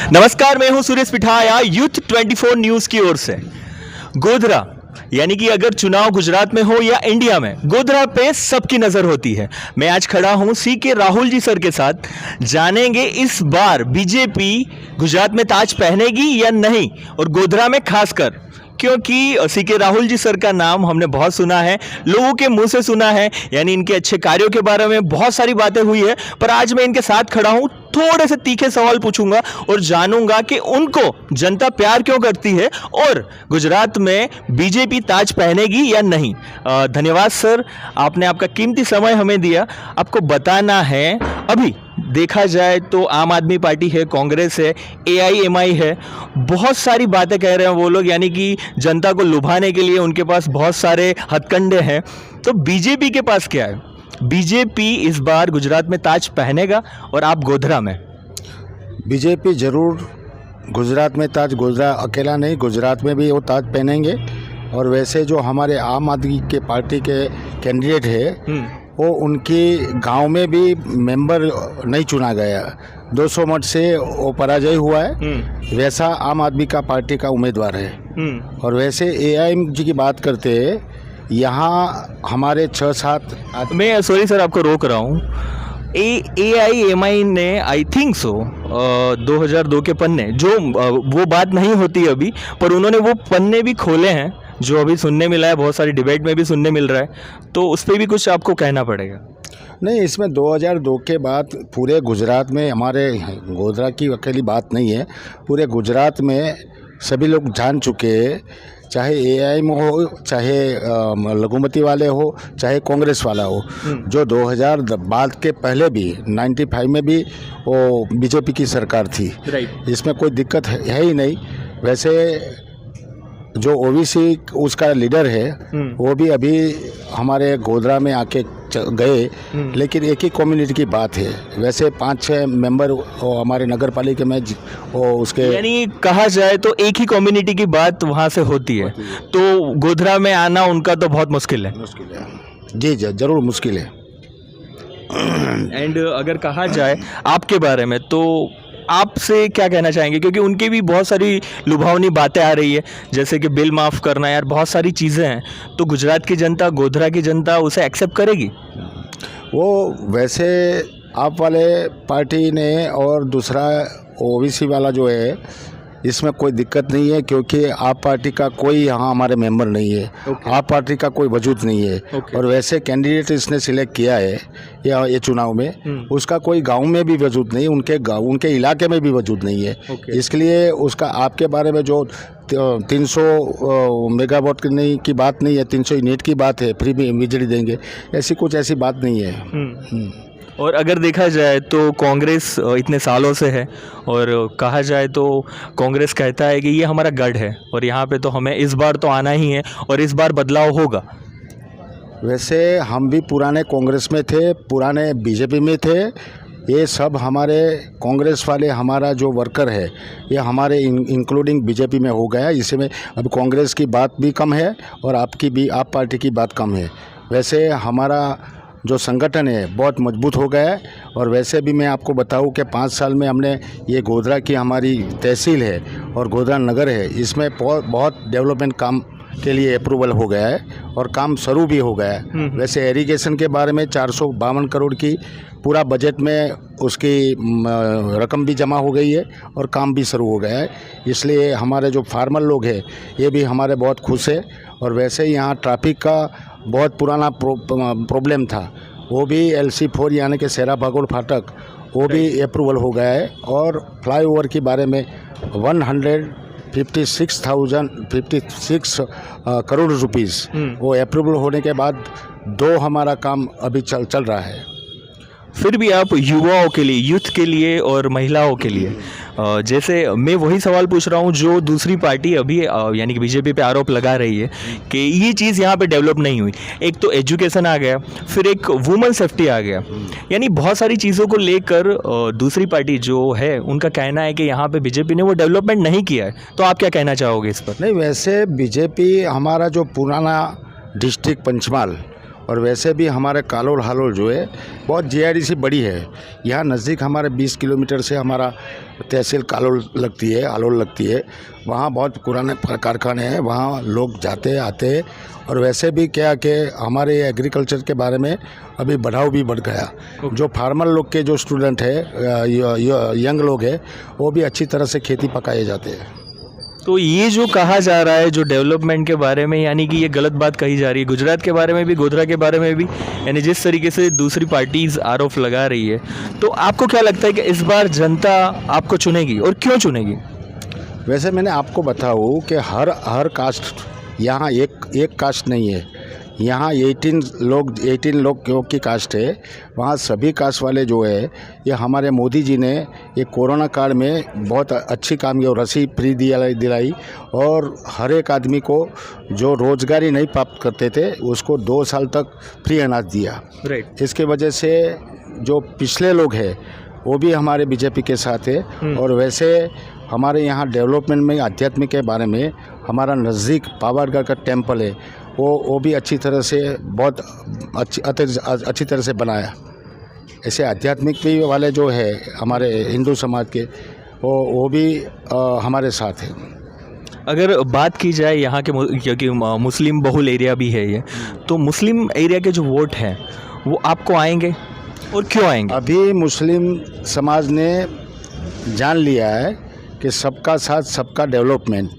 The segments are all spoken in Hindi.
नमस्कार, मैं हूं सुरेश पिठाया यूथ 24 न्यूज़ की ओर से। गोधरा यानी कि अगर चुनाव गुजरात में हो या इंडिया में, गोधरा पे सबकी नज़र होती है। मैं आज खड़ा हूं सीके राहुल जी सर के साथ। जानेंगे इस बार बीजेपी गुजरात में ताज पहनेगी या नहीं, और गोधरा में खासकर, क्योंकि सीके राहुल जी सर का नाम हमने बहुत सुना है, लोगों के मुंह से सुना है, यानी इनके अच्छे कार्यों के बारे में बहुत सारी बातें हुई है। पर आज मैं इनके साथ खड़ा हूं, थोड़े से तीखे सवाल पूछूंगा और जानूंगा कि उनको जनता प्यार क्यों करती है और गुजरात में बीजेपी ताज पहनेगी या नहीं। धन्यवाद सर, आपने आपका कीमती समय हमें दिया। आपको बताना है, अभी देखा जाए तो आम आदमी पार्टी है, कांग्रेस है, AIMI है, बहुत सारी बातें कह रहे हैं वो लोग, यानी कि जनता को लुभाने के लिए उनके पास बहुत सारे हथकंडे हैं। तो बीजेपी के पास क्या है? बीजेपी इस बार गुजरात में ताज पहनेगा और आप गोधरा में? बीजेपी ज़रूर गुजरात में ताज, गोधरा अकेला नहीं, गुजरात में भी वो ताज पहनेंगे। और वैसे जो हमारे आम आदमी के पार्टी के कैंडिडेट है, वो उनकी गांव में भी मेंबर नहीं चुना गया, 200 मत से वो पराजय हुआ है। वैसा आम आदमी का पार्टी का उम्मीदवार है। और वैसे AIMG की बात करते हैं, यहाँ हमारे 6-7 मैं सॉरी सर आपको रोक रहा हूँ। AIMI ने आई थिंक सो 2002 के पन्ने, जो वो बात नहीं होती अभी, पर उन्होंने वो पन्ने भी खोले हैं, जो अभी सुनने मिला है, बहुत सारी डिबेट में भी सुनने मिल रहा है। तो उस पर भी कुछ आपको कहना पड़ेगा। नहीं, इसमें 2002 के बाद पूरे गुजरात में, हमारे गोधरा की अकेली बात नहीं है, पूरे गुजरात में सभी लोग जान चुके हैं, चाहे AIM हो, चाहे लघुमती वाले हो, चाहे कांग्रेस वाला हो, जो 2000 बाद के पहले भी 95 में भी वो बीजेपी की सरकार थी। इसमें कोई दिक्कत है ही नहीं। वैसे जो OBC उसका लीडर है, वो भी अभी हमारे गोधरा में आके गए, लेकिन एक ही कम्युनिटी की बात है। वैसे 5-6 मेंबर हमारे नगर पालिका में उसके, यानी कहा जाए तो एक ही कम्युनिटी की बात वहाँ से होती है, तो गोधरा में आना उनका तो बहुत मुश्किल है। जी ज़रूर मुश्किल है। एंड अगर कहा जाए आपके बारे में, तो आपसे क्या कहना चाहेंगे? क्योंकि उनकी भी बहुत सारी लुभावनी बातें आ रही है, जैसे कि बिल माफ़ करना, यार बहुत सारी चीज़ें हैं। तो गुजरात की जनता, गोधरा की जनता उसे एक्सेप्ट करेगी? वो वैसे आप वाले पार्टी ने, और दूसरा OBC वाला जो है, इसमें कोई दिक्कत नहीं है, क्योंकि आप पार्टी का कोई यहाँ हमारे मेंबर नहीं है। आप पार्टी का कोई वजूद नहीं है। और वैसे कैंडिडेट इसने सिलेक्ट किया है ये चुनाव में, उसका कोई गांव में भी वजूद नहीं, उनके इलाके में भी वजूद नहीं है। इसलिए उसका आपके बारे में जो 300 मेगावाट की बात नहीं है, 300 यूनिट की बात है, फ्री बिजली देंगे, ऐसी बात नहीं है। और अगर देखा जाए तो कांग्रेस इतने सालों से है, और कहा जाए तो कांग्रेस कहता है कि ये हमारा गढ़ है और यहाँ पे तो हमें इस बार तो आना ही है और इस बार बदलाव होगा। वैसे हम भी पुराने कांग्रेस में थे, पुराने बीजेपी में थे। ये सब हमारे कांग्रेस वाले, हमारा जो वर्कर है, ये हमारे इंक्लूडिंग बीजेपी में हो गया। इसमें अब कांग्रेस की बात भी कम है और आप पार्टी की बात कम है। वैसे हमारा जो संगठन है बहुत मजबूत हो गया है। और वैसे भी मैं आपको बताऊं कि 5 साल में हमने ये गोधरा की हमारी तहसील है और गोधरा नगर है, इसमें बहुत डेवलपमेंट काम के लिए अप्रूवल हो गया है और काम शुरू भी हो गया है। वैसे इरिगेशन के बारे में 452 करोड़ की पूरा बजट में उसकी रकम भी जमा हो गई है और काम भी शुरू हो गया है। इसलिए हमारे जो फार्मर लोग हैं, ये भी हमारे बहुत खुश है। और वैसे यहाँ ट्रैफिक का बहुत पुराना प्रॉब्लम था, वो भी LC4 यानी कि सेरा भागोड़ फाटक, वो भी अप्रूवल हो गया है। और फ्लाईओवर के बारे में 156 करोड़ रुपीस वो अप्रूवल होने के बाद 2 हमारा काम अभी चल रहा है। फिर भी आप युवाओं के लिए, यूथ के लिए और महिलाओं के लिए, जैसे मैं वही सवाल पूछ रहा हूँ जो दूसरी पार्टी अभी यानी कि बीजेपी पे आरोप लगा रही है कि ये चीज़ यहाँ पे डेवलप नहीं हुई। एक तो एजुकेशन आ गया, फिर एक वुमेन सेफ्टी आ गया, यानी बहुत सारी चीज़ों को लेकर दूसरी पार्टी जो है उनका कहना है कि यहाँ पे बीजेपी ने वो डेवलपमेंट नहीं किया है। तो आप क्या कहना चाहोगे इस पर? नहीं, वैसे बीजेपी, हमारा जो पुराना डिस्ट्रिक्ट पंचमहाल, और वैसे भी हमारे कालोल हालोल जो है बहुत जीआईडीसी बड़ी है। यहाँ नज़दीक हमारे 20 किलोमीटर से हमारा तहसील कालोल लगती है, हालोल लगती है। वहाँ बहुत पुराने कारखाने हैं, वहाँ लोग जाते आते। और वैसे भी क्या कि हमारे एग्रीकल्चर के बारे में अभी बढ़ाव भी बढ़ गया। जो फार्मर लोग के जो स्टूडेंट है, यंग लोग हैं, वो भी अच्छी तरह से खेती पकाए जाते हैं। तो ये जो कहा जा रहा है जो डेवलपमेंट के बारे में, यानी कि ये गलत बात कही जा रही है गुजरात के बारे में भी, गोधरा के बारे में भी, यानी जिस तरीके से दूसरी पार्टीज आरोप लगा रही है, तो आपको क्या लगता है कि इस बार जनता आपको चुनेगी और क्यों चुनेगी? वैसे मैंने आपको बताऊँ कि हर कास्ट यहाँ एक कास्ट नहीं है। यहाँ 18 लोग की कास्ट है। वहाँ सभी कास्ट वाले जो है, ये हमारे मोदी जी ने ये कोरोना काल में बहुत अच्छी काम की और रसी फ्री दिलाई और हर एक आदमी को जो रोज़गारी नहीं प्राप्त करते थे उसको 2 साल तक फ्री अनाज दिया। राइट। इसके वजह से जो पिछले लोग हैं वो भी हमारे बीजेपी के साथ है। और वैसे हमारे यहाँ डेवलपमेंट में आध्यात्म के बारे में हमारा नज़दीक पावरगढ़ का टेम्पल है, वो भी अच्छी तरह से बहुत अच्छी तरह से बनाया। ऐसे आध्यात्मिक भी वाले जो है हमारे हिंदू समाज के, वो भी हमारे साथ है। अगर बात की जाए यहाँ के, क्योंकि मुस्लिम बहुल एरिया भी है ये, तो मुस्लिम एरिया के जो वोट हैं वो आपको आएंगे और क्यों आएंगे? अभी मुस्लिम समाज ने जान लिया है कि सबका साथ सबका डेवलपमेंट,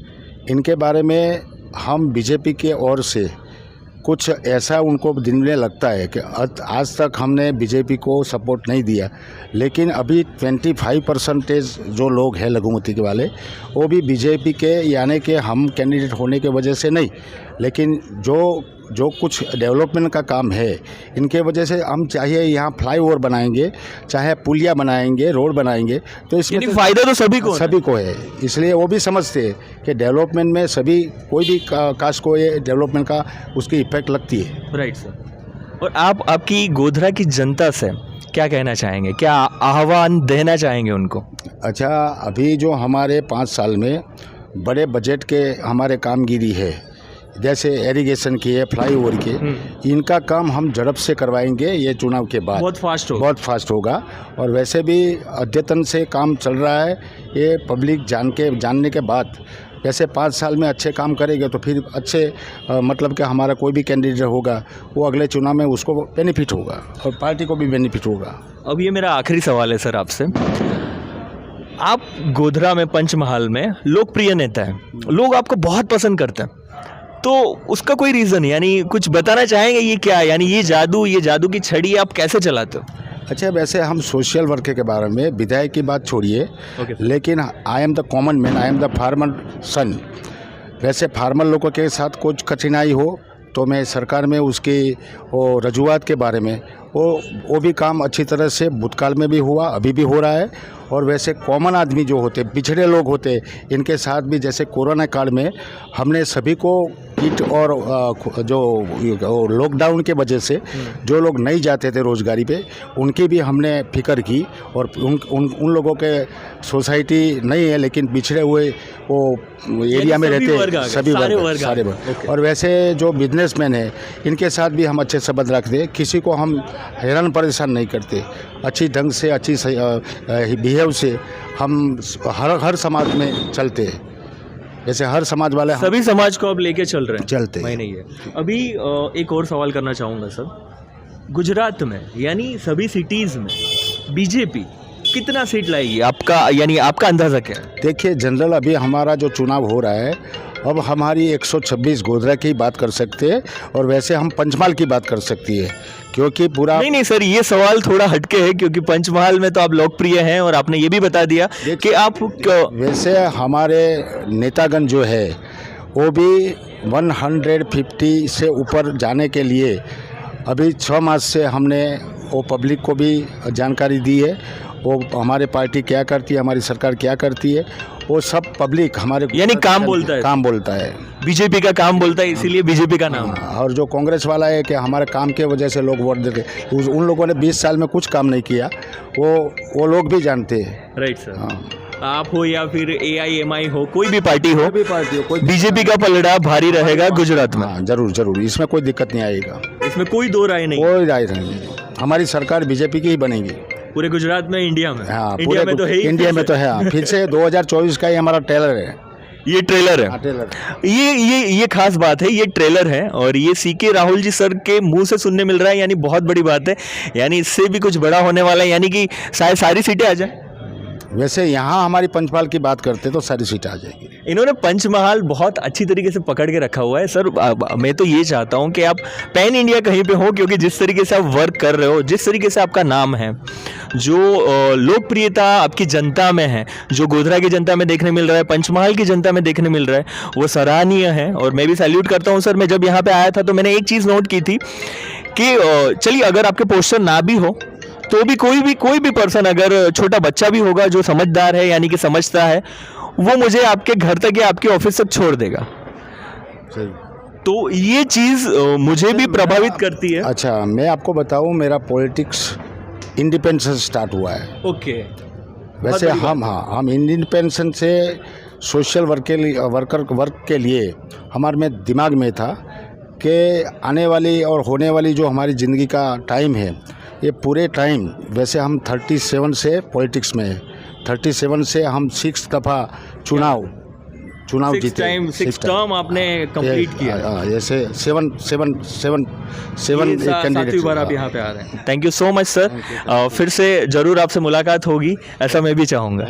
इनके बारे में हम बीजेपी के ओर से कुछ ऐसा उनको दिन में लगता है कि आज तक हमने बीजेपी को सपोर्ट नहीं दिया, लेकिन अभी 25% जो लोग हैं लघुमती के वाले, वो भी बीजेपी के, यानी कि हम कैंडिडेट होने की वजह से नहीं, लेकिन जो कुछ डेवलपमेंट का काम है इनके वजह से हम चाहे यहाँ फ्लाईओवर बनाएंगे, चाहे पुलिया बनाएंगे, रोड बनाएंगे, तो इसमें तो फ़ायदा तो सभी को है। इसलिए वो भी समझते हैं कि डेवलपमेंट में सभी, कोई भी कास्ट को ये डेवलपमेंट का उसकी इफेक्ट लगती है। Right sir. और आप आपकी गोधरा की जनता से क्या कहना चाहेंगे, क्या आह्वान देना चाहेंगे उनको? अच्छा, अभी जो हमारे 5 साल में बड़े बजट के हमारे कामगिरी है, जैसे एरीगेशन की है, फ्लाईओवर के, इनका काम हम झड़प से करवाएंगे। ये चुनाव के बाद बहुत फास्ट होगा। और वैसे भी अद्यतन से काम चल रहा है। ये पब्लिक जानने के बाद वैसे 5 साल में अच्छे काम करेंगे तो फिर अच्छे मतलब कि हमारा कोई भी कैंडिडेट होगा वो अगले चुनाव में उसको बेनिफिट होगा और पार्टी को भी बेनिफिट होगा। अब ये मेरा आखिरी सवाल है सर आपसे। आप गोधरा में, पंचमहाल में लोकप्रिय नेता हैं, लोग आपको बहुत पसंद करते हैं, तो उसका कोई रीज़न, यानी कुछ बताना चाहेंगे ये क्या, यानी ये जादू की छड़ी आप कैसे चलाते हो? अच्छा, वैसे हम सोशल वर्क के बारे में, विधायक की बात छोड़िए, लेकिन I am the common man, I am the farmer son. वैसे फार्मर लोगों के साथ कुछ कठिनाई हो तो मैं सरकार में उसकी वो रजूआत के बारे में वो भी काम अच्छी तरह से भूतकाल में भी हुआ, अभी भी हो रहा है। और वैसे कॉमन आदमी जो होते, पिछड़े लोग होते, इनके साथ भी जैसे कोरोना काल में हमने सभी को किट और जो लॉकडाउन के वजह से जो लोग नहीं जाते थे रोजगारी पे, उनकी भी हमने फिक्र की। और उन लोगों के सोसाइटी नहीं है लेकिन पिछड़े हुए वो एरिया में रहते हैं, सभी वर्ग, सारे वर्ग। और वैसे जो बिजनेसमैन है इनके साथ भी हम अच्छे संबंध रखते, किसी को हम हैरान परेशान नहीं करते, अच्छी ढंग से, अच्छी बिहेव से हम हर समाज में चलते हैं। जैसे हर समाज वाले, सभी समाज को अब लेके चल रहे हैं, चलते मैं नहीं है। अभी एक और सवाल करना चाहूँगा सर, गुजरात में यानी सभी सिटीज़ में बीजेपी कितना सीट लाएगी, आपका यानी आपका अंदाज़ा क्या है? देखिए, जनरल अभी हमारा जो चुनाव हो रहा है, अब हमारी 126 गोधरा की बात कर सकते हैं और वैसे हम पंचमहाल की बात कर सकती है, क्योंकि पूरा नहीं सर, ये सवाल थोड़ा हटके है, क्योंकि पंचमहाल में तो आप लोकप्रिय हैं और आपने ये भी बता दिया कि आप वैसे हमारे नेतागण जो है वो भी 150 से ऊपर जाने के लिए अभी 6 मास से हमने वो पब्लिक को भी जानकारी दी है। वो हमारे पार्टी क्या करती है, हमारी सरकार क्या करती है, वो सब पब्लिक हमारे यानी काम बोलता है, बीजेपी का काम बोलता है, इसीलिए बीजेपी का नाम। और जो कांग्रेस वाला है कि हमारे काम के वजह से लोग वोट देते, उन लोगों ने 20 साल में कुछ काम नहीं किया, वो लोग भी जानते हैं। Right sir. हाँ। आप हो या फिर AIMI हो, कोई भी पार्टी हो, कोई भी पार्टी हो, कोई बीजेपी का पलड़ा भारी रहेगा गुजरात में। हाँ जरूर जरूर, इसमें कोई दिक्कत नहीं आएगा, इसमें कोई दो राय नहीं। कोई राय नहीं। हमारी सरकार बीजेपी की ही बनेगी। पूरे गुजरात में, इंडिया में। हाँ इंडिया में तो है ही। इंडिया में तो है। हाँ, फिर से 2024 का ही हमारा ट्रेलर है। ये ट्रेलर है। हाँ, ट्रेलर। ये खास बात है, ये ट्रेलर है और ये CK राहुल जी सर के मुंह से सुनने मिल रहा है, यानी बहुत बड़ी बात है, यानी इससे भी कुछ बड़ा होने वाला है, यानी कि शायद सारी सीटें आ जाए। वैसे यहाँ हमारी पंचमहाल की बात करते तो सारी सीटें आ जाएगी। इन्होंने पंचमहाल बहुत अच्छी तरीके से पकड़ के रखा हुआ है सर। मैं तो ये चाहता हूँ कि आप पैन इंडिया कहीं पे हो, क्योंकि जिस तरीके से आप वर्क कर रहे हो, जिस तरीके से आपका नाम है, जो लोकप्रियता आपकी जनता में है, जो गोधरा की जनता में देखने मिल रहा है, पंचमहाल की जनता में देखने मिल रहा है, वो सराहनीय है और मैं भी सैल्यूट करता हूँ सर। मैं जब यहाँ पे आया था तो मैंने एक चीज़ नोट की थी कि चलिए अगर आपके पोस्टर ना भी हो तो भी कोई भी पर्सन, अगर छोटा बच्चा भी होगा जो समझदार है, यानी कि समझता है, वो मुझे आपके घर तक या आपके ऑफिस तक छोड़ देगा। सही। तो ये चीज़ मुझे भी प्रभावित करती है। अच्छा, मैं आपको बताऊँ, मेरा पॉलिटिक्स इंडिपेंडेंस से स्टार्ट हुआ है। ओके। वैसे हम इंडिपेंडेंस से सोशल वर्क के लिए हमारे में दिमाग में था कि आने वाली और होने वाली जो हमारी ज़िंदगी का टाइम है, ये पूरे टाइम, वैसे हम 37 से पॉलिटिक्स में है, 37 से हम 6 दफ़ा चुनाव जीते। 6 टर्म आपने कंप्लीट किया। जैसे 7 सातवीं बार आप यहाँ पे आ रहे हैं। Thank you so much sir. फिर से ज़रूर आपसे मुलाकात होगी, ऐसा मैं भी चाहूँगा।